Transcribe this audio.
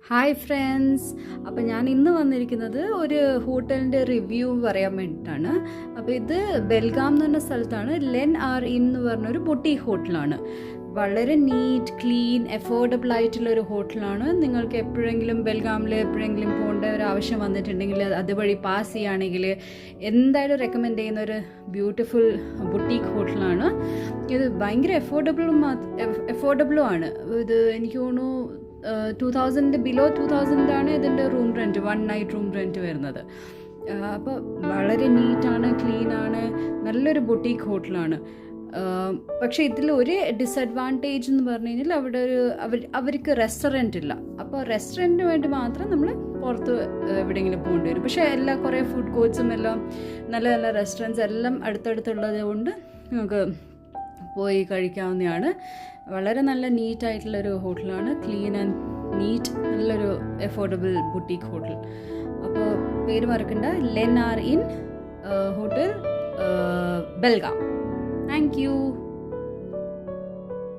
Hi friends. അപ്പോൾ ഞാൻ ഇന്ന് വന്നിരിക്കുന്നത് ഒരു ഹോട്ടലിൻ്റെ റിവ്യൂ പറയാൻ വേണ്ടിയിട്ടാണ്. അപ്പോൾ ഇത് ബെൽഗാം എന്ന് പറഞ്ഞ സ്ഥലത്താണ്. ലെൻ ആർ ഇൻ എന്ന് പറഞ്ഞൊരു ബൊട്ടീക്ക് ഹോട്ടലാണ്. വളരെ നീറ്റ്, ക്ലീൻ, അഫോർഡബിൾ ആയിട്ടുള്ളൊരു ഹോട്ടലാണ്. നിങ്ങൾക്ക് എപ്പോഴെങ്കിലും ബെൽഗാമിൽ എപ്പോഴെങ്കിലും പോകേണ്ട ഒരു ആവശ്യം വന്നിട്ടുണ്ടെങ്കിൽ, അതുവഴി പാസ് ചെയ്യുകയാണെങ്കിൽ എന്തായാലും റെക്കമെൻഡ് ചെയ്യുന്ന ഒരു ബ്യൂട്ടിഫുൾ ബൊട്ടീക്ക് ഹോട്ടലാണ്. ഇത് ഭയങ്കര അഫോർഡബിളും ആണ്. ഇത് എനിക്ക് തോന്നുന്നു 2000 ബിലോ 2000 ആണ് ഇതിൻ്റെ room rent, 1 night room rent വരുന്നത്. അപ്പോൾ വളരെ നീറ്റാണ്, ക്ലീനാണ്, നല്ലൊരു ബൊട്ടീക്ക് ഹോട്ടലാണ്. പക്ഷേ ഇതിൽ ഒരു ഡിസഡ്വാൻറ്റേജ് എന്ന് പറഞ്ഞു കഴിഞ്ഞാൽ അവിടെ അവർക്ക് റെസ്റ്റോറൻറ്റ് ഇല്ല. അപ്പോൾ റെസ്റ്റോറൻറ്റിന് വേണ്ടി മാത്രം നമ്മൾ പുറത്ത് എവിടെയെങ്കിലും പോകേണ്ടി വരും. പക്ഷേ കുറേ ഫുഡ് കോർട്ട്സും എല്ലാം നല്ല നല്ല റെസ്റ്റോറൻറ്റ്സ് എല്ലാം അടുത്തടുത്തുള്ളത് കൊണ്ട് നമുക്ക് പോയി കഴിക്കാവുന്നതാണ്. വളരെ നല്ല നീറ്റായിട്ടുള്ളൊരു ഹോട്ടലാണ്. ക്ലീൻ ആൻഡ് നീറ്റ്, നല്ലൊരു അഫോർഡബിൾ ബുട്ടീക്ക് ഹോട്ടൽ. അപ്പോൾ പേര് മറക്കണ്ട, Len R inn hotel, Belgaum. Thank U.